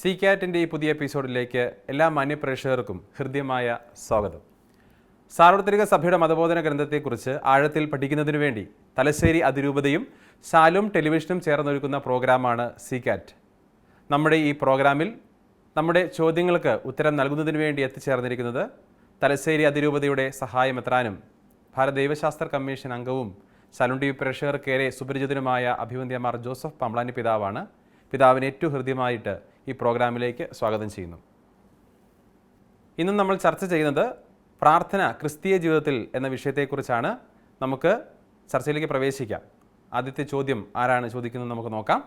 C കാറ്റിൻ്റെ ഈ പുതിയ എപ്പിസോഡിലേക്ക് എല്ലാ മാന്യപ്രേക്ഷകർക്കും ഹൃദ്യമായ സ്വാഗതം. സാർവത്രിക സഭയുടെ മതബോധന ഗ്രന്ഥത്തെക്കുറിച്ച് ആഴത്തിൽ പഠിക്കുന്നതിനു വേണ്ടി തലശ്ശേരി അതിരൂപതയും ശാലോം ടെലിവിഷനും ചേർന്നൊരുക്കുന്ന പ്രോഗ്രാമാണ് സി കാറ്റ്. നമ്മുടെ ഈ പ്രോഗ്രാമിൽ നമ്മുടെ ചോദ്യങ്ങൾക്ക് ഉത്തരം നൽകുന്നതിന് വേണ്ടി എത്തിച്ചേർന്നിരിക്കുന്നത് തലശ്ശേരി അതിരൂപതയുടെ സഹായമെത്രാനും ഭാരത ദൈവശാസ്ത്ര കമ്മീഷൻ അംഗവും ശാലോം ടി വി പ്രേക്ഷകർക്കേറെ സുപരിചിതനുമായ അഭിവന്ദ്യമാർ ജോസഫ് പമ്പ്ളാനി പിതാവാണ്. പിതാവിന് ഏറ്റവും ഹൃദ്യമായിട്ട് ഈ പ്രോഗ്രാമിലേക്ക് സ്വാഗതം ചെയ്യുന്നു. ഇന്ന് നമ്മൾ ചർച്ച ചെയ്യുന്നത് പ്രാർത്ഥന ക്രിസ്തീയ ജീവിതത്തിൽ എന്ന വിഷയത്തെക്കുറിച്ചാണ്. നമുക്ക് ചർച്ചയിലേക്ക് പ്രവേശിക്കാം. ആദ്യത്തെ ചോദ്യം ആരാണ് ചോദിക്കുന്നത് നമുക്ക് നോക്കാം.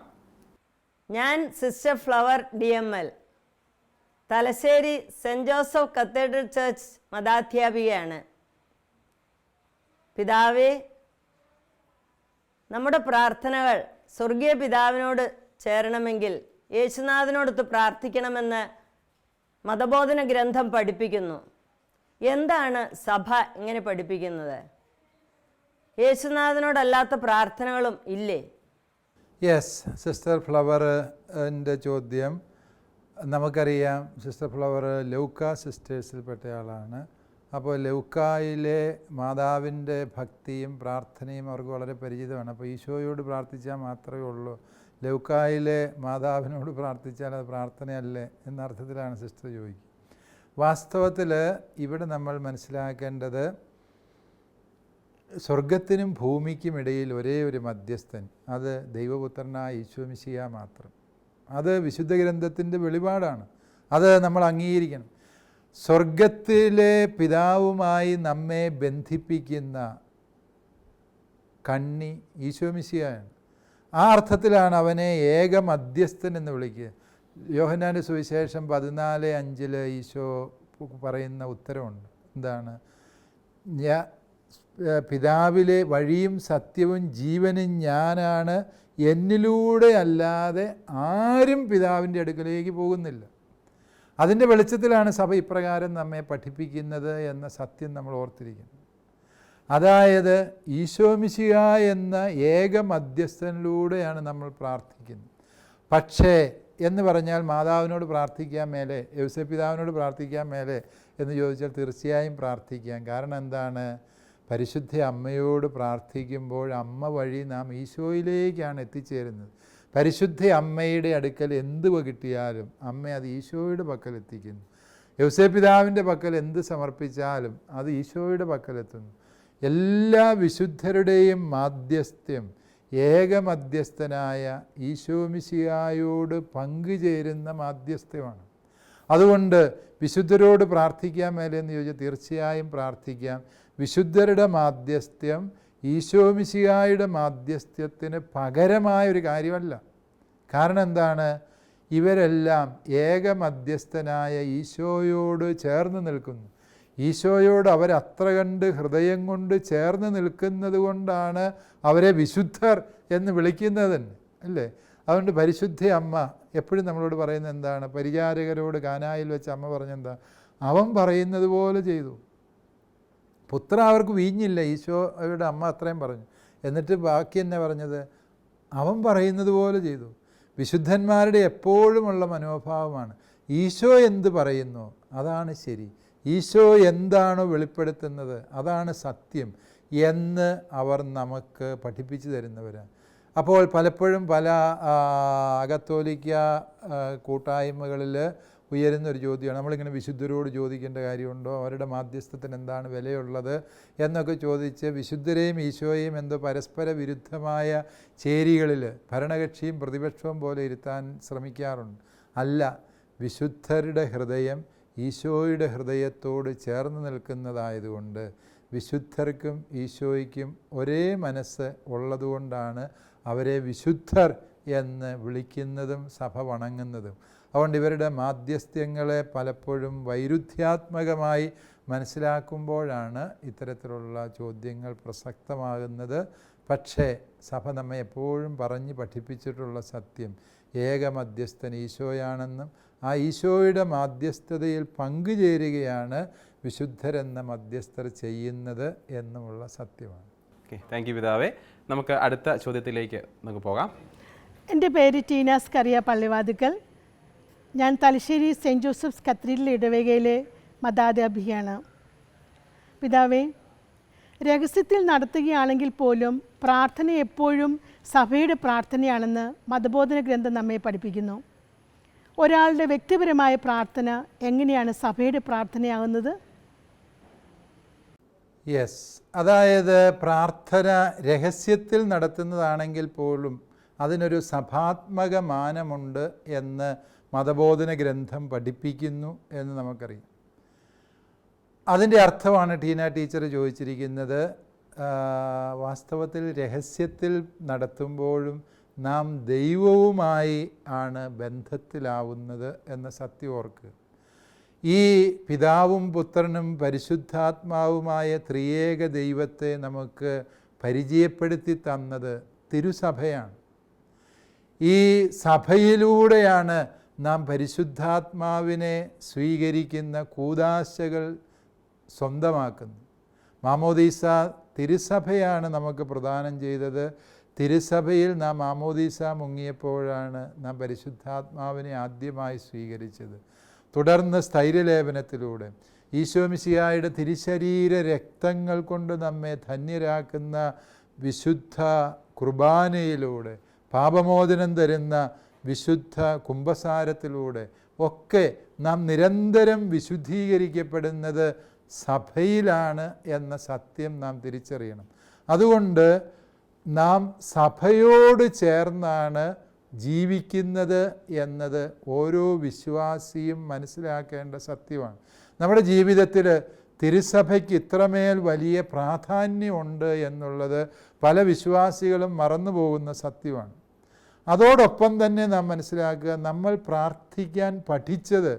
ഞാൻ sister Flower DML, Thalassery saint Joseph cathedral church മതാധ്യാപികയാണ്. പിതാവേ, നമ്മുടെ പ്രാർത്ഥനകൾ സ്വർഗീയ പിതാവിനോട് ചേരണമെങ്കിൽ യേശുനാഥനോടൊത്ത് പ്രാർത്ഥിക്കണമെന്ന് മതബോധന ഗ്രന്ഥം പഠിപ്പിക്കുന്നു. എന്താണ് സഭ ഇങ്ങനെ പഠിപ്പിക്കുന്നത്? യേശുനാഥനോടല്ലാത്ത പ്രാർത്ഥനകളും ഇല്ലേ? യെസ്, സിസ്റ്റർ ഫ്ലവറിൻ്റെ ചോദ്യം നമുക്കറിയാം. സിസ്റ്റർ ഫ്ലവർ ലൗക്ക സിസ്റ്റേഴ്സിൽപ്പെട്ടയാളാണ്. അപ്പോൾ ലൗക്കായിലെ മാതാവിൻ്റെ ഭക്തിയും പ്രാർത്ഥനയും അവർക്ക് വളരെ പരിചിതമാണ്. അപ്പോൾ ഈശോയോട് പ്രാർത്ഥിച്ചാൽ മാത്രമേ ഉള്ളൂ, ലൗക്കായിലെ മാതാവിനോട് പ്രാർത്ഥിച്ചാൽ അത് പ്രാർത്ഥനയല്ലേ എന്ന അർത്ഥത്തിലാണ് സിസ്റ്റർ ചോദിക്കുക. വാസ്തവത്തിൽ ഇവിടെ നമ്മൾ മനസ്സിലാക്കേണ്ടത് സ്വർഗത്തിനും ഭൂമിക്കും ഇടയിൽ ഒരേ ഒരു മധ്യസ്ഥൻ, അത് ദൈവപുത്രനായ ഈശോ മിശിഹാ മാത്രം. അത് വിശുദ്ധ ഗ്രന്ഥത്തിൻ്റെ വെളിപാടാണ്. അത് നമ്മൾ അംഗീകരിക്കണം. സ്വർഗത്തിലെ പിതാവുമായി നമ്മെ ബന്ധിപ്പിക്കുന്ന കണ്ണി ഈശോ മിശിഹായാണ്. ആ അർത്ഥത്തിലാണ് അവനെ ഏക മധ്യസ്ഥൻ എന്ന് വിളിക്കുക. യോഹന്നാൻ്റെ സുവിശേഷം 14:5 ഈശോ പറയുന്ന ഉത്തരവുണ്ട്. എന്താണ്? പിതാവിലെ വഴിയും സത്യവും ജീവനും ഞാനാണ്, എന്നിലൂടെ അല്ലാതെ ആരും പിതാവിൻ്റെ അടുക്കലേക്ക് പോകുന്നില്ല. അതിൻ്റെ വെളിച്ചത്തിലാണ് സഭ ഇപ്രകാരം നമ്മെ പഠിപ്പിക്കുന്നത് എന്ന സത്യം നമ്മൾ ഓർത്തിരിക്കുന്നു. അതായത് ഈശോ മിശിഹാ എന്ന ഏക മധ്യസ്ഥനിലൂടെയാണ് നമ്മൾ പ്രാർത്ഥിക്കുന്നത്. പക്ഷേ എന്ന് പറഞ്ഞാൽ മാതാവിനോട് പ്രാർത്ഥിക്കാൻ മേലെ, യൗസേപ്പ് പിതാവിനോട് പ്രാർത്ഥിക്കാൻ മേലെ എന്ന് ചോദിച്ചാൽ തീർച്ചയായും പ്രാർത്ഥിക്കാം. കാരണം എന്താണ്? പരിശുദ്ധ അമ്മയോട് പ്രാർത്ഥിക്കുമ്പോൾ അമ്മ വഴി നാം ഈശോയിലേക്കാണ് എത്തിച്ചേരുന്നത്. പരിശുദ്ധ അമ്മയുടെ അടുക്കൽ എന്ത് കിട്ടിയാലും അമ്മ അത് ഈശോയുടെ പക്കൽ എത്തിക്കുന്നു. യൗസേപ്പ് പിതാവിൻ്റെ പക്കൽ എന്ത് സമർപ്പിച്ചാലും അത് ഈശോയുടെ പക്കലെത്തുന്നു. എല്ലാ വിശുദ്ധരുടെയും മാധ്യസ്ഥ്യം ഏക മധ്യസ്ഥനായ ഈശോ മിശിഹായോട് പങ്കുചേരുന്ന മാധ്യസ്ഥ്യമാണ്. അതുകൊണ്ട് വിശുദ്ധരോട് പ്രാർത്ഥിക്കാൻ മേലെ എന്ന് ചോദിച്ചാൽ തീർച്ചയായും പ്രാർത്ഥിക്കാം. വിശുദ്ധരുടെ മാധ്യസ്ഥ്യം ഈശോ മിശിഹായുടെ മാധ്യസ്ഥ്യത്തിന് പകരമായൊരു കാര്യമല്ല. കാരണം എന്താണ്? ഇവരെല്ലാം ഏക മധ്യസ്ഥനായ ഈശോയോട് ചേർന്ന് നിൽക്കുന്നു. ഈശോയോട് അവരത്ര കണ്ട് ഹൃദയം കൊണ്ട് ചേർന്ന് നിൽക്കുന്നത് കൊണ്ടാണ് അവരെ വിശുദ്ധർ എന്ന് വിളിക്കുന്നത് തന്നെ, അല്ലേ? അതുകൊണ്ട് പരിശുദ്ധ അമ്മ എപ്പോഴും നമ്മളോട് പറയുന്നത് എന്താണ്? പരിചാരകരോട് കാനായിൽ വെച്ച് അമ്മ പറഞ്ഞെന്താ? അവൻ പറയുന്നത് പോലെ ചെയ്തു. പുത്ര അവർക്ക് വീഞ്ഞില്ല, ഈശോയുടെ അമ്മ അത്രയും പറഞ്ഞു. എന്നിട്ട് ബാക്കി എന്നെ പറഞ്ഞത്? അവൻ പറയുന്നത് പോലെ ചെയ്തു. വിശുദ്ധന്മാരുടെ എപ്പോഴുമുള്ള മനോഭാവമാണ് ഈശോ എന്ത് പറയുന്നു അതാണ് ശരി, ഈശോ എന്താണോ വെളിപ്പെടുത്തുന്നത് അതാണ് സത്യം എന്ന് അവർ നമുക്ക് പഠിപ്പിച്ചു തരുന്നവരാണ്. അപ്പോൾ പലപ്പോഴും പല അകത്തോലിക്ക കൂട്ടായ്മകളിൽ ഉയരുന്നൊരു ചോദ്യമാണ്, നമ്മളിങ്ങനെ വിശുദ്ധരോട് ചോദിക്കേണ്ട കാര്യമുണ്ടോ, അവരുടെ മാധ്യസ്ഥത്തിന് എന്താണ് വിലയുള്ളത് എന്നൊക്കെ ചോദിച്ച് വിശുദ്ധരെയും ഈശോയെയും എന്തോ പരസ്പര വിരുദ്ധമായ ചേരികളിൽ ഭരണകക്ഷിയും പ്രതിപക്ഷവും പോലെ ഇരുത്താൻ ശ്രമിക്കാറുണ്ട്. അല്ല, വിശുദ്ധരുടെ ഹൃദയം ഈശോയുടെ ഹൃദയത്തോട് ചേർന്ന് നിൽക്കുന്നതായതുകൊണ്ട് വിശുദ്ധർക്കും ഈശോയ്ക്കും ഒരേ മനസ്സ് ഉള്ളതുകൊണ്ടാണ് അവരെ വിശുദ്ധർ എന്ന് വിളിക്കുന്നതും സഭ വണങ്ങുന്നതും. അതുകൊണ്ട് ഇവരുടെ മാധ്യസ്ഥ്യങ്ങളെ പലപ്പോഴും വൈരുദ്ധ്യാത്മകമായി മനസ്സിലാക്കുമ്പോഴാണ് ഇത്തരത്തിലുള്ള ചോദ്യങ്ങൾ പ്രസക്തമാകുന്നത്. പക്ഷേ സഭ നമ്മെ എപ്പോഴും പറഞ്ഞ് പഠിപ്പിച്ചിട്ടുള്ള സത്യം ഏക മധ്യസ്ഥൻ ഈശോയാണെന്നും ആ ഈശോയുടെ മാധ്യസ്ഥതയിൽ പങ്കുചേരുകയാണ് വിശുദ്ധരെന്ന മധ്യസ്ഥർ ചെയ്യുന്നത് എന്നുമുള്ള സത്യമാണ്. ഓക്കെ, താങ്ക് യു പിതാവേ. നമുക്ക് അടുത്ത ചോദ്യത്തിലേക്ക് നമുക്ക് പോകാം. എൻ്റെ പേര് ടീനാസ് കറിയ പള്ളിവാതുക്കൽ. ഞാൻ തലശ്ശേരി സെൻറ്റ് ജോസഫ്സ് കത്തീഡ്രൽ ഇടവകയിലെ മതാധ്യാപികയാണ്. പിതാവേ, രഹസ്യത്തിൽ നടത്തുകയാണെങ്കിൽ പോലും പ്രാർത്ഥന എപ്പോഴും സഭയുടെ പ്രാർത്ഥനയാണെന്ന് മതബോധന ഗ്രന്ഥം നമ്മെ പഠിപ്പിക്കുന്നു. ഒരാളുടെ വ്യക്തിപരമായ പ്രാർത്ഥന എങ്ങനെയാണ് സഭയുടെ പ്രാർത്ഥനയാകുന്നത്? യെസ്, അതായത് പ്രാർത്ഥന രഹസ്യത്തിൽ നടത്തുന്നതാണെങ്കിൽ പോലും അതിനൊരു സഭാത്മക മാനമുണ്ട് എന്ന് മതബോധന ഗ്രന്ഥം പഠിപ്പിക്കുന്നു എന്ന് നമുക്കറിയാം. അതിൻ്റെ അർത്ഥമാണ് ടീന ടീച്ചർ ചോദിച്ചിരിക്കുന്നത്. വാസ്തവത്തിൽ രഹസ്യത്തിൽ നടത്തുമ്പോഴും നാം ദൈവവുമായി ആണ് ബന്ധത്തിലാവുന്നത് എന്ന സത്യം ഓർക്കുക. ഈ പിതാവും പുത്രനും പരിശുദ്ധാത്മാവുമായ ത്രിയേക ദൈവത്തെ നമുക്ക് പരിചയപ്പെടുത്തി തന്നത് തിരുസഭയാണ്. ഈ സഭയിലൂടെയാണ് നാം പരിശുദ്ധാത്മാവിനെ സ്വീകരിക്കുന്ന കൂദാശകൾ സ്വന്തമാക്കുന്നത്. മാമോദീസ തിരുസഭയാണ് നമുക്ക് പ്രദാനം ചെയ്തത്. തിരുസഭയിൽ നാം മാമോദീസ മുങ്ങിയപ്പോഴാണ് നാം പരിശുദ്ധാത്മാവിനെ ആദ്യമായി സ്വീകരിച്ചത്. തുടർന്ന് സ്ഥൈര്യലേപനത്തിലൂടെ ഈശോമിശിഹായുടെ തിരുശരീര രക്തങ്ങൾ കൊണ്ട് നമ്മെ ധന്യരാക്കുന്ന വിശുദ്ധ കുർബാനയിലൂടെ, പാപമോചനം തരുന്ന വിശുദ്ധ കുംഭസാരത്തിലൂടെ ഒക്കെ നാം നിരന്തരം വിശുദ്ധീകരിക്കപ്പെടുന്നത് സഭയിലാണ് എന്ന സത്യം നാം തിരിച്ചറിയണം. അതുകൊണ്ട് നാം സഭയോട് ചേർന്നാണ് ജീവിക്കുന്നത് എന്നത് ഓരോ വിശ്വാസിയും മനസ്സിലാക്കേണ്ട സത്യമാണ്. നമ്മുടെ ജീവിതത്തിൽ തിരുസഭയ്ക്ക് ഇത്രമേൽ വലിയ പ്രാധാന്യമുണ്ട് എന്നുള്ളത് പല വിശ്വാസികളും മറന്നു പോകുന്ന സത്യമാണ്. അതോടൊപ്പം തന്നെ നാം മനസ്സിലാക്കുക, നമ്മൾ പ്രാർത്ഥിക്കാൻ പഠിച്ചത്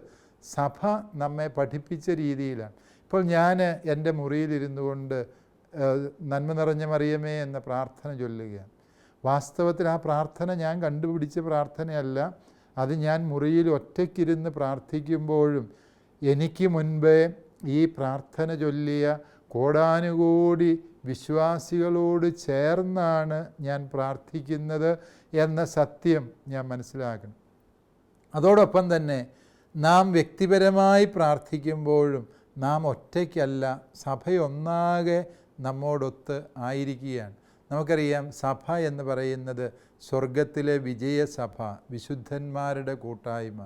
സഭ നമ്മെ പഠിപ്പിച്ച രീതിയിലാണ്. ഇപ്പോൾ ഞാൻ എൻ്റെ മുറിയിലിരുന്നു കൊണ്ട് നന്മ നിറഞ്ഞ മറിയമേ എന്ന പ്രാർത്ഥന ചൊല്ലുകയാണ്. വാസ്തവത്തിൽ ആ പ്രാർത്ഥന ഞാൻ കണ്ടുപിടിച്ച പ്രാർത്ഥനയല്ല. അത് ഞാൻ മുറിയിൽ ഒറ്റയ്ക്കിരുന്ന് പ്രാർത്ഥിക്കുമ്പോഴും എനിക്ക് മുൻപേ ഈ പ്രാർത്ഥന ചൊല്ലിയ കോടാനുകോടി വിശ്വാസികളോട് ചേർന്നാണ് ഞാൻ പ്രാർത്ഥിക്കുന്നത് എന്ന സത്യം ഞാൻ മനസ്സിലാക്കണം. അതോടൊപ്പം തന്നെ നാം വ്യക്തിപരമായി പ്രാർത്ഥിക്കുമ്പോഴും നാം ഒറ്റയ്ക്കല്ല, സഭയൊന്നാകെ നമ്മോടൊത്ത് ആയിരിക്കുകയാണ്. നമുക്കറിയാം, സഭ എന്ന് പറയുന്നത് സ്വർഗത്തിലെ വിജയസഭ, വിശുദ്ധന്മാരുടെ കൂട്ടായ്മ,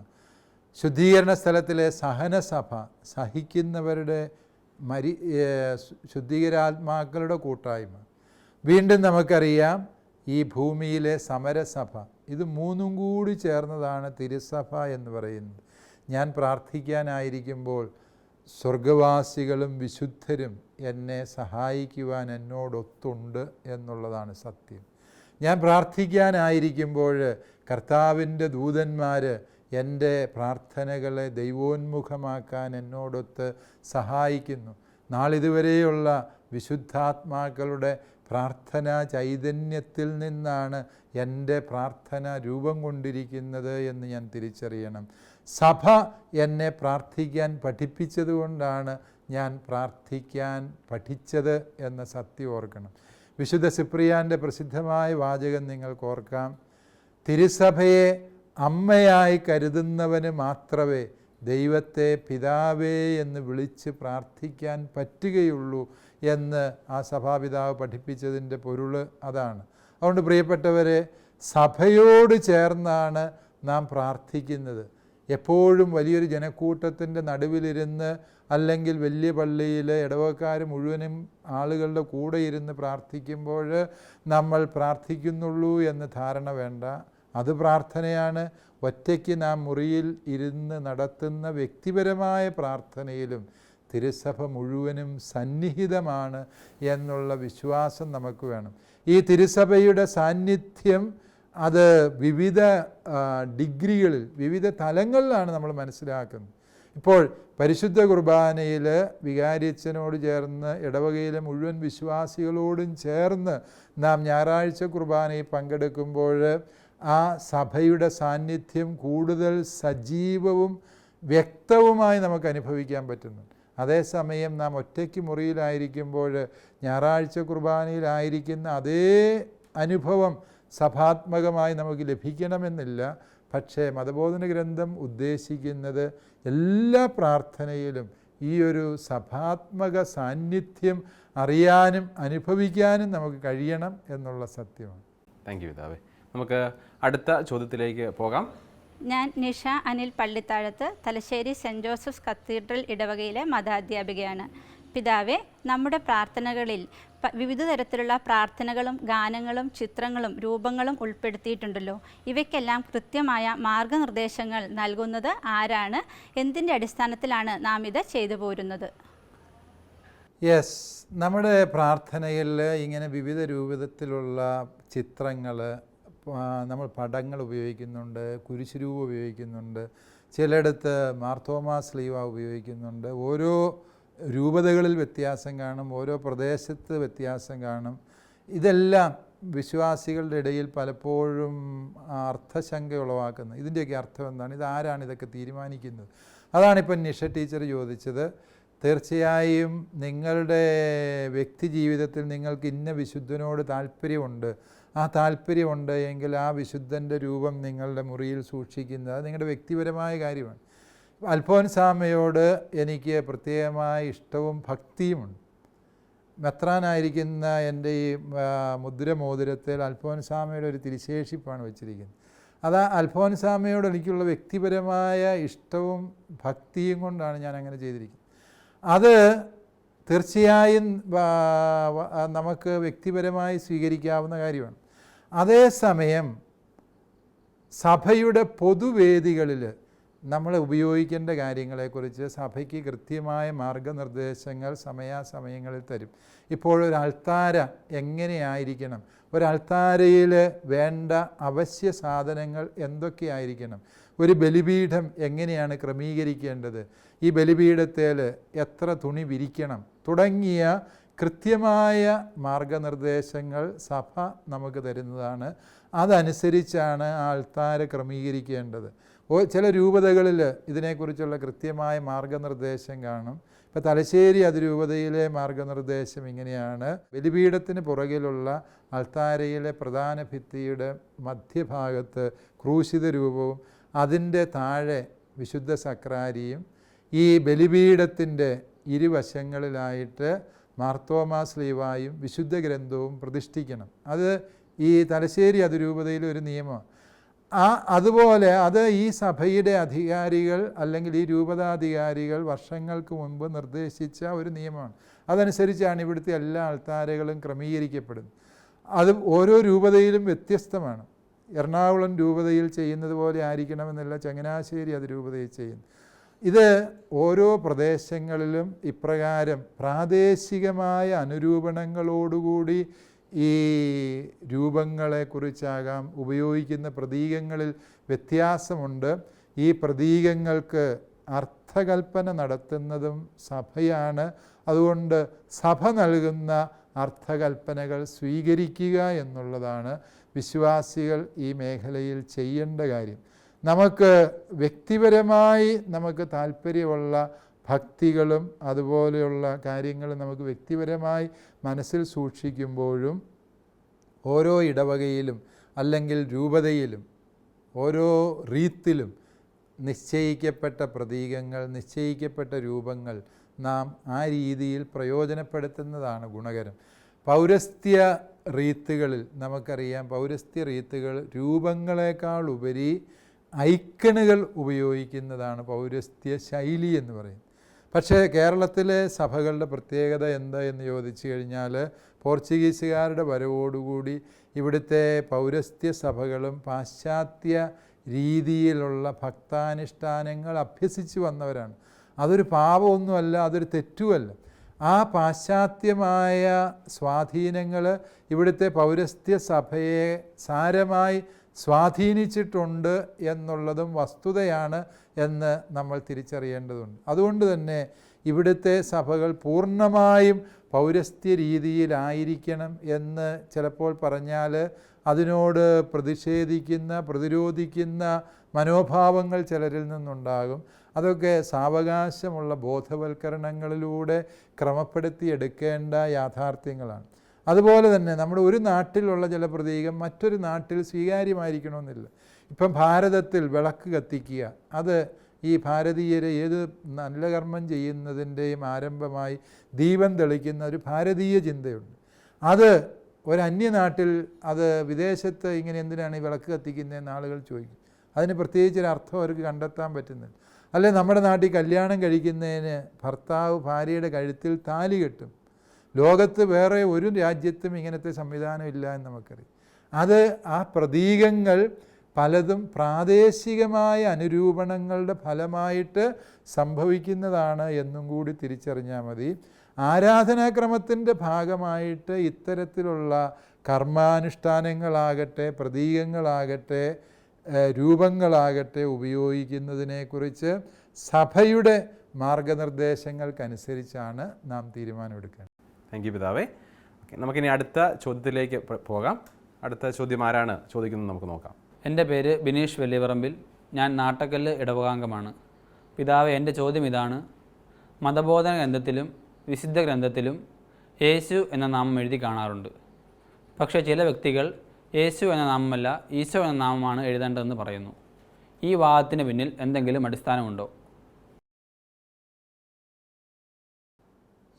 ശുദ്ധീകരണ സ്ഥലത്തിലെ സഹനസഭ, സഹിക്കുന്നവരുടെ ശുദ്ധീകരാത്മാക്കളുടെ കൂട്ടായ്മ, വീണ്ടും നമുക്കറിയാം ഈ ഭൂമിയിലെ സമരസഭ. ഇത് മൂന്നും കൂടി ചേർന്നതാണ് തിരുസഭ എന്ന് പറയുന്നത്. ഞാൻ പ്രാർത്ഥിക്കാനായിരിക്കുമ്പോൾ സ്വർഗവാസികളും വിശുദ്ധരും എന്നെ സഹായിക്കുവാൻ എന്നോടൊത്തുണ്ട് എന്നുള്ളതാണ് സത്യം. ഞാൻ പ്രാർത്ഥിക്കാനായിരിക്കുമ്പോൾ കർത്താവിൻ്റെ ദൂതന്മാർ എൻ്റെ പ്രാർത്ഥനകളെ ദൈവോന്മുഖമാക്കാൻ എന്നോടൊത്ത് സഹായിക്കുന്നു. നാളിതുവരെയുള്ള വിശുദ്ധാത്മാക്കളുടെ പ്രാർത്ഥനാ ചൈതന്യത്തിൽ നിന്നാണ് എൻ്റെ പ്രാർത്ഥന രൂപം കൊണ്ടിരിക്കുന്നത് എന്ന് ഞാൻ തിരിച്ചറിയണം. സഭ എന്നെ പ്രാർത്ഥിക്കാൻ പഠിപ്പിച്ചതുകൊണ്ടാണ് ഞാൻ പ്രാർത്ഥിക്കാൻ പഠിച്ചത് എന്ന സത്യം ഓർക്കണം. വിശുദ്ധ സിപ്രിയാൻ്റെ പ്രസിദ്ധമായ വാചകം നിങ്ങൾക്ക് ഓർക്കാം. തിരുസഭയെ അമ്മയായി കരുതുന്നവന് മാത്രമേ ദൈവത്തെ പിതാവേ എന്ന് വിളിച്ച് പ്രാർത്ഥിക്കാൻ പറ്റുകയുള്ളൂ എന്ന് ആ സഭാപിതാവ് പഠിപ്പിച്ചതിൻ്റെ പൊരുൾ അതാണ്. അതുകൊണ്ട് പ്രിയപ്പെട്ടവരെ, സഭയോട് ചേർന്നാണ് നാം പ്രാർത്ഥിക്കുന്നത്. എപ്പോഴും വലിയൊരു ജനക്കൂട്ടത്തിൻ്റെ നടുവിലിരുന്ന് അല്ലെങ്കിൽ വലിയ പള്ളിയിൽ ഇടവക്കാർ മുഴുവനും ആളുകളുടെ കൂടെ ഇരുന്ന് പ്രാർത്ഥിക്കുമ്പോൾ നമ്മൾ പ്രാർത്ഥിക്കുന്നുള്ളൂ എന്ന് ധാരണ വേണ്ട. അത് പ്രാർത്ഥനയാണ്. ഒറ്റയ്ക്ക് നാം മുറിയിൽ ഇരുന്ന് നടത്തുന്ന വ്യക്തിപരമായ പ്രാർത്ഥനയിലും തിരുസഭ മുഴുവനും സന്നിഹിതമാണ് എന്നുള്ള വിശ്വാസം നമുക്ക് വേണം. ഈ തിരുസഭയുടെ സാന്നിധ്യം അത് വിവിധ ഡിഗ്രികളിൽ, വിവിധ തലങ്ങളിലാണ് നമ്മൾ മനസ്സിലാക്കുന്നത്. ഇപ്പോൾ പരിശുദ്ധ കുർബാനയിൽ വികാരിയച്ഛനോട് ചേർന്ന് ഇടവകയിലെ മുഴുവൻ വിശ്വാസികളോടും ചേർന്ന് നാം ഞായറാഴ്ച കുർബാനയിൽ പങ്കെടുക്കുമ്പോൾ ആ സഭയുടെ സാന്നിധ്യം കൂടുതൽ സജീവവും വ്യക്തവുമായി നമുക്ക് അനുഭവിക്കാൻ പറ്റുന്നു. അതേസമയം നാം ഒറ്റയ്ക്ക് മുറിയിലായിരിക്കുമ്പോൾ ഞായറാഴ്ച കുർബാനയിലായിരിക്കുന്ന അതേ അനുഭവം സഭാത്മകമായി നമുക്ക് ലഭിക്കണമെന്നില്ല. പക്ഷേ മതബോധന ഗ്രന്ഥം ഉദ്ദേശിക്കുന്നത് എല്ലാ പ്രാർത്ഥനയിലും ഈ ഒരു സഭാത്മക സാന്നിധ്യം അറിയാനും അനുഭവിക്കാനും നമുക്ക് കഴിയണം എന്നുള്ള സത്യമാണ്. താങ്ക് യു പിതാവേ. നമുക്ക് അടുത്ത ചോദ്യത്തിലേക്ക് പോകാം. ഞാൻ Nisha Anil Pallithazhathu, Thalassery cent Joseph's cathedral ഇടവകയിലെ മതാധ്യാപികയാണ്. പിതാവേ, നമ്മുടെ പ്രാർത്ഥനകളിൽ വിവിധ തരത്തിലുള്ള പ്രാർത്ഥനകളും ഗാനങ്ങളും ചിത്രങ്ങളും രൂപങ്ങളും ഉൾപ്പെടുത്തിയിട്ടുണ്ടല്ലോ. ഇവയ്ക്കെല്ലാം കൃത്യമായ മാർഗനിർദ്ദേശങ്ങൾ നൽകുന്നത് ആരാണ്? എന്തിൻ്റെ അടിസ്ഥാനത്തിലാണ് നാം ഇത് ചെയ്തു പോരുന്നത്? യെസ്, നമ്മുടെ പ്രാർത്ഥനയിൽ ഇങ്ങനെ വിവിധ രൂപത്തിലുള്ള ചിത്രങ്ങൾ, നമ്മൾ പടങ്ങൾ ഉപയോഗിക്കുന്നുണ്ട്, കുരിശുരൂപം ഉപയോഗിക്കുന്നുണ്ട്, ചിലയിടത്ത് മാർത്തോമാ സ്ലീവ ഉപയോഗിക്കുന്നുണ്ട്. ഓരോ രൂപതകളിൽ വ്യത്യാസം കാണും, ഓരോ പ്രദേശത്ത് വ്യത്യാസം കാണും. ഇതെല്ലാം വിശ്വാസികളുടെ ഇടയിൽ പലപ്പോഴും അർത്ഥശങ്ക ഉളവാക്കുന്നത്. ഇതിൻ്റെയൊക്കെ അർത്ഥം എന്താണ്? ഇതാരാണ് ഇതൊക്കെ തീരുമാനിക്കുന്നത്? അതാണിപ്പം നിഷ ടീച്ചർ ചോദിച്ചത്. തീർച്ചയായും നിങ്ങളുടെ വ്യക്തി ജീവിതത്തിൽ നിങ്ങൾക്ക് ഇന്ന വിശുദ്ധനോട് താല്പര്യമുണ്ട്. ആ താല്പര്യമുണ്ട് എങ്കിൽ ആ വിശുദ്ധൻ്റെ രൂപം നിങ്ങളുടെ മുറിയിൽ സൂക്ഷിക്കുന്നത് അത് നിങ്ങളുടെ വ്യക്തിപരമായ കാര്യമാണ്. അൽഫോൻസാമയോട് എനിക്ക് പ്രത്യേകമായ ഇഷ്ടവും ഭക്തിയുമുണ്ട്. മെത്രാനായിരിക്കുന്ന എൻ്റെ ഈ മുദ്രമോതിരത്തിൽ അൽഫോൻസാമയുടെ ഒരു തിരുശേഷിപ്പാണ് വെച്ചിരിക്കുന്നത്. അത് അൽഫോൻസാമയോട് എനിക്കുള്ള വ്യക്തിപരമായ ഇഷ്ടവും ഭക്തിയും കൊണ്ടാണ് ഞാൻ അങ്ങനെ ചെയ്തിരിക്കുന്നത്. അത് തീർച്ചയായും നമുക്ക് വ്യക്തിപരമായി സ്വീകരിക്കാവുന്ന കാര്യമാണ്. അതേസമയം സഭയുടെ പൊതുവേദികളിൽ നമ്മൾ ഉപയോഗിക്കേണ്ട കാര്യങ്ങളെക്കുറിച്ച് സഭയ്ക്ക് കൃത്യമായ മാർഗനിർദ്ദേശങ്ങൾ സമയാസമയങ്ങളിൽ തരും. ഇപ്പോൾ ഒരു അൾത്താര എങ്ങനെയായിരിക്കണം, ഒരു അൾത്താരയിൽ വേണ്ട അവശ്യ സാധനങ്ങൾ എന്തൊക്കെയായിരിക്കണം, ഒരു ബലിപീഠം എങ്ങനെയാണ് ക്രമീകരിക്കേണ്ടത്, ഈ ബലിപീഠത്തിൽ എത്ര തുണി വിരിക്കണം തുടങ്ങിയ കൃത്യമായ മാർഗനിർദ്ദേശങ്ങൾ സഭ നമുക്ക് തരുന്നതാണ്. അതനുസരിച്ചാണ് ആ അൾത്താര ക്രമീകരിക്കേണ്ടത്. ചില രൂപതകളിൽ ഇതിനെക്കുറിച്ചുള്ള കൃത്യമായ മാർഗനിർദ്ദേശം കാണും. ഇപ്പോൾ തലശ്ശേരി അതിരൂപതയിലെ മാർഗനിർദ്ദേശം ഇങ്ങനെയാണ്: ബലിപീഠത്തിന് പുറകിലുള്ള അൾത്താരയിലെ പ്രധാന ഭിത്തിയുടെ മധ്യഭാഗത്ത് ക്രൂശിത രൂപവും അതിൻ്റെ താഴെ വിശുദ്ധ സക്രാരിയും, ഈ ബലിപീഠത്തിൻ്റെ ഇരുവശങ്ങളിലായിട്ട് മാർത്തോമാ സ്ലീവായും വിശുദ്ധ ഗ്രന്ഥവും പ്രതിഷ്ഠിക്കണം. അത് ഈ തലശ്ശേരി അതിരൂപതയിലെ ഒരു നിയമമാണ്. അതുപോലെ അത് ഈ സഭയുടെ അധികാരികൾ അല്ലെങ്കിൽ ഈ രൂപതാധികാരികൾ വർഷങ്ങൾക്ക് മുൻപ് നിർദ്ദേശിച്ച ഒരു നിയമമാണ്. അതനുസരിച്ചാണ് ഇവിടുത്തെ എല്ലാ അൾത്താരകളും ക്രമീകരിക്കപ്പെടുന്നത്. അത് ഓരോ രൂപതയിലും വ്യത്യസ്തമാണ്. എറണാകുളം രൂപതയിൽ ചെയ്യുന്നത് പോലെ ആയിരിക്കണമെന്നില്ല ചങ്ങനാശ്ശേരി അതിരൂപതയിൽ ചെയ്യുന്നു. ഇത് ഓരോ പ്രദേശങ്ങളിലും ഇപ്രകാരം പ്രാദേശികമായ അനുരൂപണങ്ങളോടുകൂടി ഈ രൂപങ്ങളെക്കുറിച്ചാകാം, ഉപയോഗിക്കുന്ന പ്രതീകങ്ങളിൽ വ്യത്യാസമുണ്ട്. ഈ പ്രതീകങ്ങൾക്ക് അർത്ഥകൽപ്പന നടത്തുന്നതും സഭയാണ്. അതുകൊണ്ട് സഭ നൽകുന്ന അർത്ഥകൽപ്പനകൾ സ്വീകരിക്കുക എന്നുള്ളതാണ് വിശ്വാസികൾ ഈ മേഖലയിൽ ചെയ്യേണ്ട കാര്യം. നമുക്ക് വ്യക്തിപരമായി നമുക്ക് താല്പര്യമുള്ള ഭക്തികളും അതുപോലെയുള്ള കാര്യങ്ങളും നമുക്ക് വ്യക്തിപരമായി മനസ്സിൽ സൂക്ഷിക്കുമ്പോഴും ഓരോ ഇടവകയിലും അല്ലെങ്കിൽ രൂപതയിലും ഓരോ റീത്തിലും നിശ്ചയിക്കപ്പെട്ട പ്രതീകങ്ങൾ, നിശ്ചയിക്കപ്പെട്ട രൂപങ്ങൾ നാം ആ രീതിയിൽ പ്രയോജനപ്പെടുത്തുന്നതാണ് ഗുണകരം. പൗരസ്ത്യ റീത്തുകളിൽ നമുക്കറിയാം, പൗരസ്ത്യ റീത്തുകൾ രൂപങ്ങളെക്കാൾ ഉപരി ഐക്കണുകൾ ഉപയോഗിക്കുന്നതാണ് പൗരസ്ത്യ ശൈലി എന്ന് പറയുന്നത്. പക്ഷേ കേരളത്തിലെ സഭകളുടെ പ്രത്യേകത എന്താ എന്ന് ചോദിച്ചു കഴിഞ്ഞാൽ, പോർച്ചുഗീസുകാരുടെ വരവോടുകൂടി ഇവിടുത്തെ പൗരസ്ത്യ സഭകളും പാശ്ചാത്യ രീതിയിലുള്ള ഭക്താനുഷ്ഠാനങ്ങൾ അഭ്യസിച്ചു വന്നവരാണ്. അതൊരു പാപമൊന്നുമല്ല, അതൊരു തെറ്റുമല്ല. ആ പാശ്ചാത്യമായ സ്വാധീനങ്ങൾ ഇവിടുത്തെ പൗരസ്ത്യ സഭയെ സാരമായി സ്വാധീനിച്ചിട്ടുണ്ട് എന്നുള്ളതും വസ്തുതയാണ് എന്ന് നമ്മൾ തിരിച്ചറിയേണ്ടതുണ്ട്. അതുകൊണ്ട് തന്നെ ഇവിടുത്തെ സഭകൾ പൂർണ്ണമായും പൗരസ്ത്യ രീതിയിലായിരിക്കണം എന്ന് ചിലപ്പോൾ പറഞ്ഞാൽ അതിനോട് പ്രതിരോധിക്കുന്ന മനോഭാവങ്ങൾ ചിലരിൽ നിന്നുണ്ടാകും. അതൊക്കെ സാവകാശമുള്ള ബോധവൽക്കരണങ്ങളിലൂടെ ക്രമപ്പെടുത്തിയെടുക്കേണ്ട യാഥാർത്ഥ്യങ്ങളാണ്. അതുപോലെ തന്നെ നമ്മുടെ ഒരു നാട്ടിലുള്ള ചില പ്രതീകം മറ്റൊരു നാട്ടിൽ സ്വീകാര്യമായിരിക്കണമെന്നില്ല. ഇപ്പം ഭാരതത്തിൽ വിളക്ക് കത്തിക്കുക, അത് ഈ ഭാരതീയരെ ഏത് നല്ല കർമ്മം ചെയ്യുന്നതിൻ്റെയും ആരംഭമായി ദീപം തെളിക്കുന്ന ഒരു ഭാരതീയ ചിന്തയുണ്ട്. അത് ഒരന്യനാട്ടിൽ, അത് വിദേശത്ത് ഇങ്ങനെ എന്തിനാണ് ഈ വിളക്ക് കത്തിക്കുന്നതെന്ന് ആളുകൾ ചോദിക്കും. അതിന് പ്രത്യേകിച്ചൊരർത്ഥം അവർക്ക് കണ്ടെത്താൻ പറ്റുന്നില്ല. അല്ലെ നമ്മുടെ നാട്ടിൽ കല്യാണം കഴിക്കുന്നതിന് ഭർത്താവ് ഭാര്യയുടെ കഴുത്തിൽ താലി കെട്ടും. ലോകത്ത് വേറെ ഒരു രാജ്യത്തും ഇങ്ങനത്തെ സംവിധാനം ഇല്ല എന്ന് നമുക്കറിയാം. അത് ആ പ്രതീകങ്ങൾ പലതും പ്രാദേശികമായ അനുരൂപണങ്ങളുടെ ഫലമായിട്ട് സംഭവിക്കുന്നതാണ് എന്നും കൂടി തിരിച്ചറിഞ്ഞാൽ മതി. ആരാധനാക്രമത്തിൻ്റെ ഭാഗമായിട്ട് ഇത്തരത്തിലുള്ള കർമാനുഷ്ഠാനങ്ങളാകട്ടെ, പ്രതീകങ്ങളാകട്ടെ, രൂപങ്ങളാകട്ടെ ഉപയോഗിക്കുന്നതിനെക്കുറിച്ച് സഭയുടെ മാർഗനിർദ്ദേശങ്ങൾക്കനുസരിച്ചാണ് നാം തീരുമാനമെടുക്കേണ്ടത്. താങ്ക് യു പിതാവേ. ഓക്കെ, നമുക്കിനി അടുത്ത ചോദ്യത്തിലേക്ക് പോകാം. അടുത്ത ചോദ്യം ആരാണ് ചോദിക്കുന്നത് നമുക്ക് നോക്കാം. എൻ്റെ പേര് ബിനീഷ് വെള്ളിപറമ്പിൽ. ഞാൻ നാട്ടക്കല്ല് ഇടവകാംഗമാണ്. പിതാവേ, എൻ്റെ ചോദ്യം ഇതാണ്. മതബോധന ഗ്രന്ഥത്തിലും വിശുദ്ധ ഗ്രന്ഥത്തിലും യേശു എന്ന നാമം എഴുതി കാണാറുണ്ട്. പക്ഷേ ചില വ്യക്തികൾ യേശു എന്ന നാമമല്ല ഈശോ എന്ന നാമമാണ് എഴുതേണ്ടതെന്ന് പറയുന്നു. ഈ വാദത്തിന് പിന്നിൽ എന്തെങ്കിലും അടിസ്ഥാനമുണ്ടോ?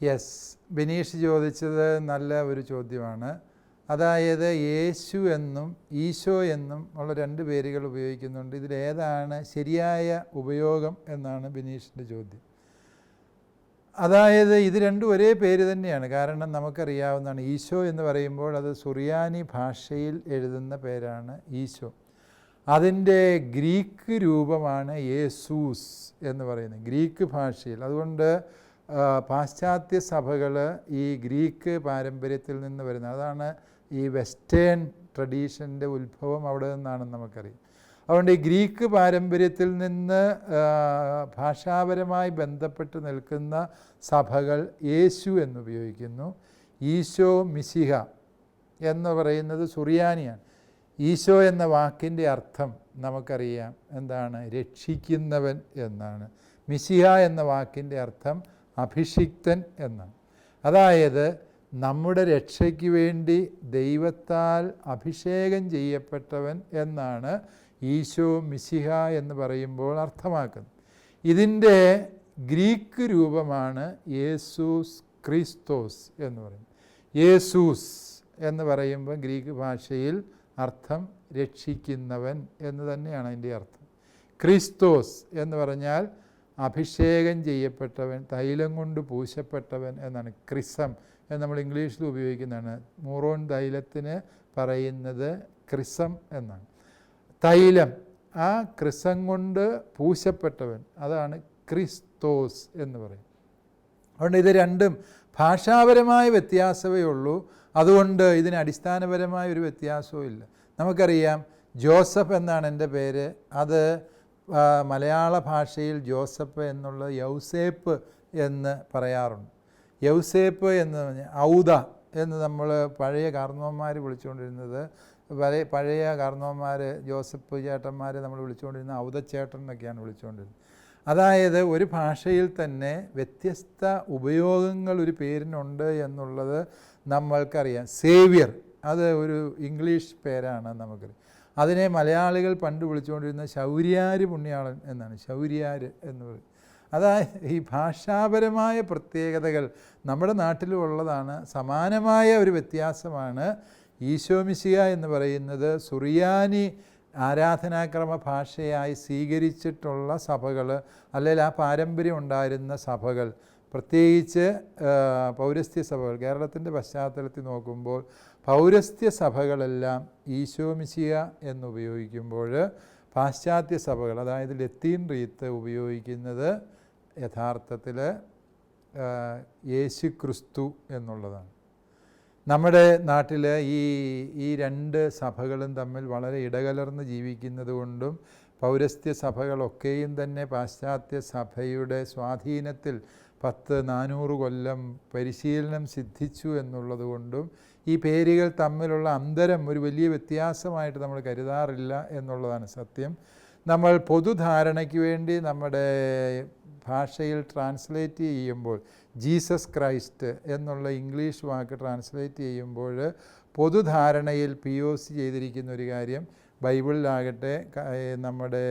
യെസ്, ബിനീഷ് ചോദിച്ചത് നല്ല ഒരു ചോദ്യമാണ്. അതായത് യേശു എന്നും ഈശോ എന്നും ഉള്ള രണ്ട് പേരുകൾ ഉപയോഗിക്കുന്നുണ്ട്. ഇതിലേതാണ് ശരിയായ ഉപയോഗം എന്നാണ് ബിനീഷിൻ്റെ ചോദ്യം. അതായത് ഇത് രണ്ടും ഒരേ പേര് തന്നെയാണ്. കാരണം നമുക്കറിയാവുന്നതാണ്, ഈശോ എന്ന് പറയുമ്പോൾ അത് സുറിയാനി ഭാഷയിൽ എഴുതുന്ന പേരാണ് ഈശോ. അതിൻ്റെ ഗ്രീക്ക് രൂപമാണ് യേസൂസ് എന്ന് പറയുന്നത്, ഗ്രീക്ക് ഭാഷയിൽ. അതുകൊണ്ട് പാശ്ചാത്യ സഭകൾ ഈ ഗ്രീക്ക് പാരമ്പര്യത്തിൽ നിന്ന് വരുന്നത്, അതാണ് ഈ വെസ്റ്റേൺ ട്രഡീഷൻ്റെ ഉത്ഭവം അവിടെ നിന്നാണെന്ന് നമുക്കറിയാം. അതുകൊണ്ട് ഈ ഗ്രീക്ക് പാരമ്പര്യത്തിൽ നിന്ന് ഭാഷാപരമായി ബന്ധപ്പെട്ട് നിൽക്കുന്ന സഭകൾ യേശു എന്നുപയോഗിക്കുന്നു. ഈശോ മിശിഹ എന്ന് പറയുന്നത് സുറിയാനിയാണ്. ഈശോ എന്ന വാക്കിൻ്റെ അർത്ഥം നമുക്കറിയാം എന്താണ്, രക്ഷിക്കുന്നവൻ എന്നാണ്. മിശിഹ എന്ന വാക്കിൻ്റെ അർത്ഥം അഭിഷിക്തൻ എന്നാണ്. അതായത് നമ്മുടെ രക്ഷയ്ക്ക് വേണ്ടി ദൈവത്താൽ അഭിഷേകം ചെയ്യപ്പെട്ടവൻ എന്നാണ് ഈശോ മിശിഹ എന്ന് പറയുമ്പോൾ അർത്ഥമാക്കുന്നത്. ഇതിൻ്റെ ഗ്രീക്ക് രൂപമാണ് യേസൂസ് ക്രിസ്തോസ് എന്ന് പറയുന്നത്. യേസൂസ് എന്ന് പറയുമ്പോൾ ഗ്രീക്ക് ഭാഷയിൽ അർത്ഥം രക്ഷിക്കുന്നവൻ എന്ന് തന്നെയാണ് അതിൻ്റെ അർത്ഥം. ക്രിസ്തോസ് എന്ന് പറഞ്ഞാൽ അഭിഷേകം ചെയ്യപ്പെട്ടവൻ, തൈലം കൊണ്ട് പൂശപ്പെട്ടവൻ എന്നാണ്. ക്രിസം എന്ന് നമ്മൾ ഇംഗ്ലീഷിൽ ഉപയോഗിക്കുന്നതാണ്. മൂറോൺ തൈലത്തിന് പറയുന്നത് ക്രിസം എന്നാണ്. തൈലം, ആ ക്രിസം കൊണ്ട് പൂശപ്പെട്ടവൻ, അതാണ് ക്രിസ്തോസ് എന്ന് പറയും. അതുകൊണ്ട് ഇത് രണ്ടും ഭാഷാപരമായ വ്യത്യാസമേ ഉള്ളൂ. അതുകൊണ്ട് ഇതിന് അടിസ്ഥാനപരമായ ഒരു വ്യത്യാസവും ഇല്ല. നമുക്കറിയാം, ജോസഫ് എന്നാണ് എൻ്റെ പേര്. അത് മലയാള ഭാഷയിൽ ജോസഫ് എന്നുള്ളത് യൗസേപ്പ് എന്ന് പറയാറുണ്ട്. യൗസേപ്പ് എന്ന് പറഞ്ഞാൽ ഔദ എന്ന് നമ്മൾ പഴയ കാർന്നവന്മാർ വിളിച്ചുകൊണ്ടിരുന്നത്, പഴയ കാർന്നവന്മാർ ജോസഫ് ചേട്ടന്മാരെ നമ്മൾ വിളിച്ചുകൊണ്ടിരുന്നത് ഔദച്ചേട്ടൻ എന്നൊക്കെയാണ് വിളിച്ചുകൊണ്ടിരുന്നത്. അതായത് ഒരു ഭാഷയിൽ തന്നെ വ്യത്യസ്ത ഉപയോഗങ്ങൾ ഒരു പേരിനുണ്ട് എന്നുള്ളത് നമ്മൾക്കറിയാം. സേവ്യർ, അത് ഒരു ഇംഗ്ലീഷ് പേരാണ് നമുക്കറിയാം. അതിനെ മലയാളികൾ പണ്ട് വിളിച്ചുകൊണ്ടിരുന്ന ശൗര്യാര് പുണ്യാളൻ എന്നാണ്, ശൗര്യാര് എന്ന് പറയും. അതായത് ഈ ഭാഷാപരമായ പ്രത്യേകതകൾ നമ്മുടെ നാട്ടിലും ഉള്ളതാണ്. സമാനമായ ഒരു വ്യത്യാസമാണ് ഈശോ മിശിഹ എന്ന് പറയുന്നത് സുറിയാനി ആരാധനാക്രമ ഭാഷയായി സ്വീകരിച്ചിട്ടുള്ള സഭകൾ, അല്ലെങ്കിൽ ആ പാരമ്പര്യം ഉണ്ടായിരുന്ന സഭകൾ, പ്രത്യേകിച്ച് പൗരസ്ത്യ സഭകൾ. കേരളത്തിൻ്റെ പശ്ചാത്തലത്തിൽ നോക്കുമ്പോൾ പൗരസ്ത്യ സഭകളെല്ലാം ഈശോ മിശിഹ എന്നുപയോഗിക്കുമ്പോൾ പാശ്ചാത്യ സഭകൾ, അതായത് ലത്തീൻ റീത്ത് ഉപയോഗിക്കുന്നത് യഥാർത്ഥത്തിൽ യേശു ക്രിസ്തു എന്നുള്ളതാണ്. നമ്മുടെ നാട്ടിൽ ഈ രണ്ട് സഭകളും തമ്മിൽ വളരെ ഇടകലർന്ന് ജീവിക്കുന്നത് കൊണ്ടും പൗരസ്ത്യ സഭകളൊക്കെയും തന്നെ പാശ്ചാത്യ സഭയുടെ സ്വാധീനത്തിൽ 400 കൊല്ലം പരിശീലനം സിദ്ധിച്ചു എന്നുള്ളത് കൊണ്ടും ഈ പേരുകൾ തമ്മിലുള്ള അന്തരം ഒരു വലിയ വ്യത്യാസമായിട്ട് നമ്മൾ കരുതാറില്ല എന്നുള്ളതാണ് സത്യം. നമ്മൾ പൊതുധാരണയ്ക്ക് വേണ്ടി നമ്മുടെ ഭാഷയിൽ ട്രാൻസ്ലേറ്റ് ചെയ്യുമ്പോൾ ജീസസ് ക്രൈസ്റ്റ് എന്നുള്ള ഇംഗ്ലീഷ് വാക്ക് ട്രാൻസ്ലേറ്റ് ചെയ്യുമ്പോൾ പൊതുധാരണയിൽ POC ചെയ്തിരിക്കുന്ന ഒരു കാര്യം, ബൈബിളിലാകട്ടെ നമ്മുടെ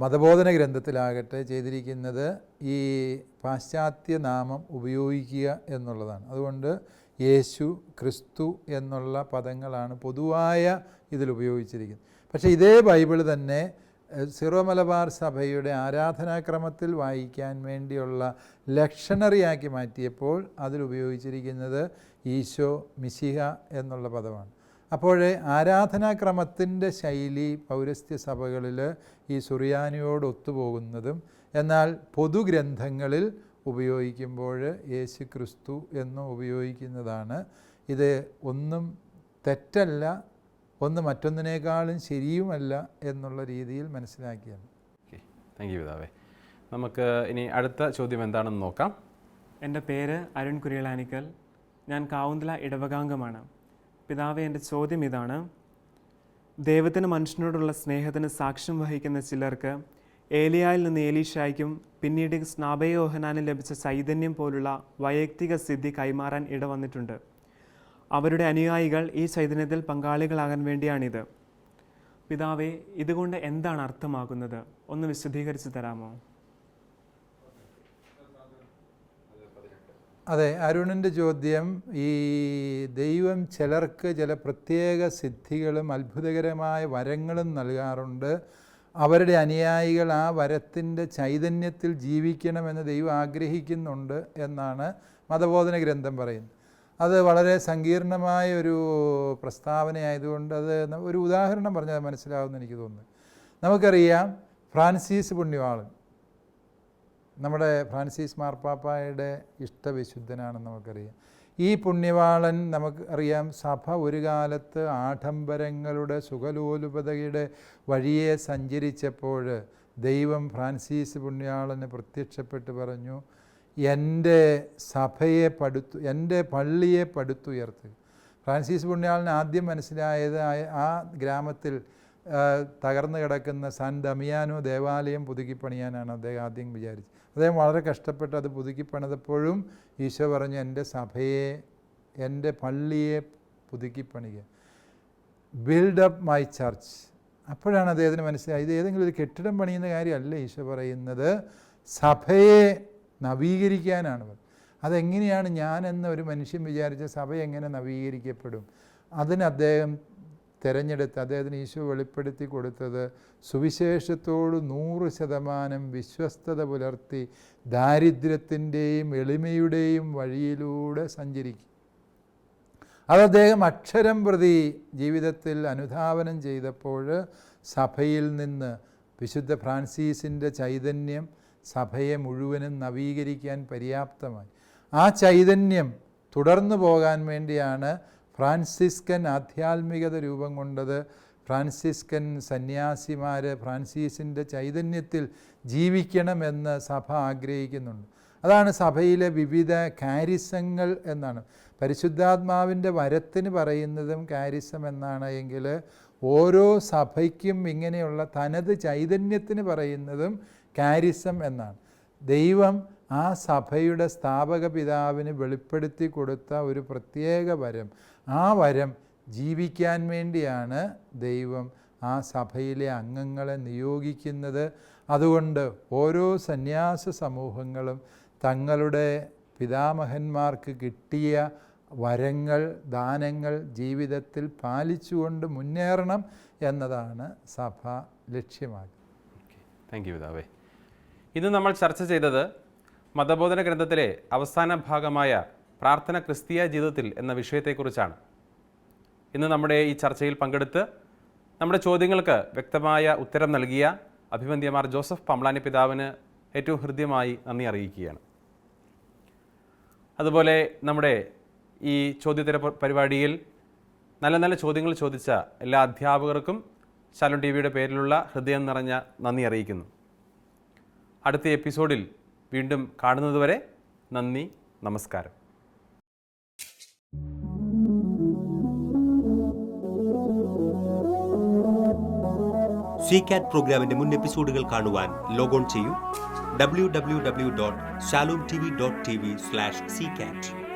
മതബോധന ഗ്രന്ഥത്തിലാകട്ടെ ചെയ്തിരിക്കുന്നത് ഈ പാശ്ചാത്യ നാമം ഉപയോഗിക്കുക എന്നുള്ളതാണ്. അതുകൊണ്ട് യേശു, ക്രിസ്തു എന്നുള്ള പദങ്ങളാണ് പൊതുവായ ഇതിൽ ഉപയോഗിച്ചിരിക്കുന്നത്. പക്ഷേ ഇതേ ബൈബിൾ തന്നെ സിറോ മലബാർ സഭയുടെ ആരാധനാക്രമത്തിൽ വായിക്കാൻ വേണ്ടിയുള്ള ലക്ഷണറിയാക്കി മാറ്റിയപ്പോൾ അതിലുപയോഗിച്ചിരിക്കുന്നത് ഈശോ മിശിഹ എന്നുള്ള പദമാണ്. അപ്പോൾ ആരാധനാക്രമത്തിൻ്റെ ശൈലി പൗരസ്ത്യ സഭകളിൽ ഈ സുറിയാനിയോട് ഒത്തുപോകുന്നതും, എന്നാൽ പൊതുഗ്രന്ഥങ്ങളിൽ ഉപയോഗിക്കുമ്പോൾ യേശു ക്രിസ്തു എന്നും ഉപയോഗിക്കുന്നതാണ്. ഇത് ഒന്നും തെറ്റല്ല, ഒന്ന് മറ്റൊന്നിനേക്കാളും ശരിയുമല്ല എന്നുള്ള രീതിയിൽ മനസ്സിലാക്കിയാണ്. ഓക്കെ, താങ്ക് യു പിതാവേ. നമുക്ക് ഇനി അടുത്ത ചോദ്യം എന്താണെന്ന് നോക്കാം. എൻ്റെ പേര് അരുൺ കുരിയളാനിക്കൽ. ഞാൻ കാവുന്തല ഇടവകാംഗമാണ്. പിതാവേ, എൻ്റെ ചോദ്യം ഇതാണ്. ദൈവത്തിന് മനുഷ്യനോടുള്ള സ്നേഹത്തിന് സാക്ഷ്യം വഹിക്കുന്ന ചിലർക്ക് ഏലിയായിൽ നിന്ന് ഏലീഷായ്ക്കും പിന്നീട് സ്നാപയോഹനാനും ലഭിച്ച ചൈതന്യം പോലുള്ള വൈയക്തിക സിദ്ധി കൈമാറാൻ ഇടവന്നിട്ടുണ്ട്. അവരുടെ അനുയായികൾ ഈ ചൈതന്യത്തിൽ പങ്കാളികളാകാൻ വേണ്ടിയാണിത്. പിതാവേ, ഇതുകൊണ്ട് എന്താണ് അർത്ഥമാക്കുന്നത്? ഒന്ന് വിശദീകരിച്ച് തരാമോ? അതെ, അരുണിൻ്റെ ചോദ്യം, ഈ ദൈവം ചിലർക്ക് ചില പ്രത്യേക സിദ്ധികളും അത്ഭുതകരമായ വരങ്ങളും നൽകാറുണ്ട്. അവരുടെ അനുയായികൾ ആ വരത്തിൻ്റെ ചൈതന്യത്തിൽ ജീവിക്കണമെന്ന് ദൈവം ആഗ്രഹിക്കുന്നുണ്ട് എന്നാണ് മതബോധന ഗ്രന്ഥം പറയുന്നത്. അത് വളരെ സങ്കീർണമായ ഒരു പ്രസ്താവനയായതുകൊണ്ട് അത് ഒരു ഉദാഹരണം പറഞ്ഞാൽ മനസ്സിലാവുമെന്ന് എനിക്ക് തോന്നുന്നു. നമുക്കറിയാം, ഫ്രാൻസിസ് പുണ്യവാളൻ നമ്മുടെ ഫ്രാൻസിസ് മാർപ്പാപ്പായുടെ ഇഷ്ടവിശുദ്ധനാണെന്ന് നമുക്കറിയാം. ഈ പുണ്യവാളൻ നമുക്കറിയാം, സഭ ഒരു കാലത്ത് ആഡംബരങ്ങളുടെ സുഖലോലുപതയുടെ വഴിയെ സഞ്ചരിച്ചപ്പോൾ ദൈവം ഫ്രാൻസിസ് പുണ്യവാളന് പ്രത്യക്ഷപ്പെട്ട് പറഞ്ഞു, എൻ്റെ സഭയെ എൻ്റെ പള്ളിയെ പടുത്തുയർത്തുക. ഫ്രാൻസിസ് പുണ്യാളന് ആദ്യം മനസ്സിലായത് ആ ഗ്രാമത്തിൽ തകർന്നു കിടക്കുന്ന സാൻ ദമിയാനോ ദേവാലയം പുതുക്കിപ്പണിയാനാണ് അദ്ദേഹം ആദ്യം വിചാരിച്ചത്. അദ്ദേഹം വളരെ കഷ്ടപ്പെട്ട് അത് പുതുക്കിപ്പണിതപ്പോഴും ഈശോ പറഞ്ഞു, എൻ്റെ സഭയെ, എൻ്റെ പള്ളിയെ പുതുക്കിപ്പണിയുക, ബിൽഡ് അപ്പ് മൈ ചർച്ച്. അപ്പോഴാണ് അദ്ദേഹത്തിന് മനസ്സിലായത്, ഇത് ഏതെങ്കിലും ഒരു കെട്ടിടം പണിയുന്ന കാര്യമല്ല ഈശോ പറയുന്നത്, സഭയെ നവീകരിക്കാനാണ്. അതെങ്ങനെയാണ് ഞാനെന്ന ഒരു മനുഷ്യൻ വിചാരിച്ച സഭ എങ്ങനെ നവീകരിക്കപ്പെടും? അതിന് അദ്ദേഹം അദ്ദേഹത്തിന് ഈശോ വെളിപ്പെടുത്തി കൊടുത്തത് സുവിശേഷത്തോട് 100% വിശ്വസ്തത പുലർത്തി ദാരിദ്ര്യത്തിൻ്റെയും എളിമയുടെയും വഴിയിലൂടെ സഞ്ചരിക്കും. അത് അദ്ദേഹം അക്ഷരം പ്രതി ജീവിതത്തിൽ അനുധാവനം ചെയ്തപ്പോൾ സഭയിൽ നിന്ന് വിശുദ്ധ ഫ്രാൻസിസിൻ്റെ ചൈതന്യം സഭയെ മുഴുവനും നവീകരിക്കാൻ പര്യാപ്തമായി. ആ ചൈതന്യം തുടർന്നു പോകാൻ വേണ്ടിയാണ് ഫ്രാൻസിസ്കൻ ആധ്യാത്മികത രൂപം കൊണ്ടത്. ഫ്രാൻസിസ്കൻ സന്യാസിമാർ ഫ്രാൻസിസിൻ്റെ ചൈതന്യത്തിൽ ജീവിക്കണമെന്ന് സഭ ആഗ്രഹിക്കുന്നുണ്ട്. അതാണ് സഭയിലെ വിവിധ കാരിസങ്ങൾ എന്നാണ്. പരിശുദ്ധാത്മാവിൻ്റെ വരത്തിന് പറയുന്നതും കാരിസം എന്നാണ് എങ്കിൽ, ഓരോ സഭയ്ക്കും ഇങ്ങനെയുള്ള തനത് ചൈതന്യത്തിന് പറയുന്നതും കാരിസം എന്നാണ്. ദൈവം ആ സഭയുടെ സ്ഥാപക പിതാവിന് വെളിപ്പെടുത്തി കൊടുത്ത ഒരു പ്രത്യേക വരം, ആ വരം ജീവിക്കാൻ വേണ്ടിയാണ് ദൈവം ആ സഭയിലെ അംഗങ്ങളെ നിയോഗിക്കുന്നത്. അതുകൊണ്ട് ഓരോ സന്യാസ സമൂഹങ്ങളും തങ്ങളുടെ പിതാമഹന്മാർക്ക് കിട്ടിയ വരങ്ങൾ, ദാനങ്ങൾ ജീവിതത്തിൽ പാലിച്ചുകൊണ്ട് മുന്നേറണം എന്നതാണ് സഭ ലക്ഷ്യമാക്കുന്നത്. താങ്ക് യു പിതാവേ. ഇന്ന് നമ്മൾ ചർച്ച ചെയ്തത് മതബോധന ഗ്രന്ഥത്തിലെ അവസാന ഭാഗമായ പ്രാർത്ഥന ക്രിസ്തീയ ജീവിതത്തിൽ എന്ന വിഷയത്തെക്കുറിച്ചാണ്. ഇന്ന് നമ്മുടെ ഈ ചർച്ചയിൽ പങ്കെടുത്ത് നമ്മുടെ ചോദ്യങ്ങൾക്ക് വ്യക്തമായ ഉത്തരം നൽകിയ അഭിവന്ദ്യമാർ ജോസഫ് പമ്പ്ളാനി പിതാവിന് ഏറ്റവും ഹൃദ്യമായി നന്ദി അറിയിക്കുകയാണ്. അതുപോലെ നമ്മുടെ ഈ ചോദ്യോത്തര പരിപാടിയിൽ നല്ല നല്ല ചോദ്യങ്ങൾ ചോദിച്ച എല്ലാ അധ്യാപകർക്കും ശാലോം TV പേരിലുള്ള ഹൃദയം നിറഞ്ഞ നന്ദി അറിയിക്കുന്നു. അടുത്ത എപ്പിസോഡിൽ വീണ്ടും കാണുന്നതുവരെ നന്ദി, നമസ്കാരം. CCAT പ്രോഗ്രാമിന്റെ മുൻ എപ്പിസോഡുകൾ കാണുവാൻ ലോഗോൺ ചെയ്യൂ www.shalomtv.tv/ccat.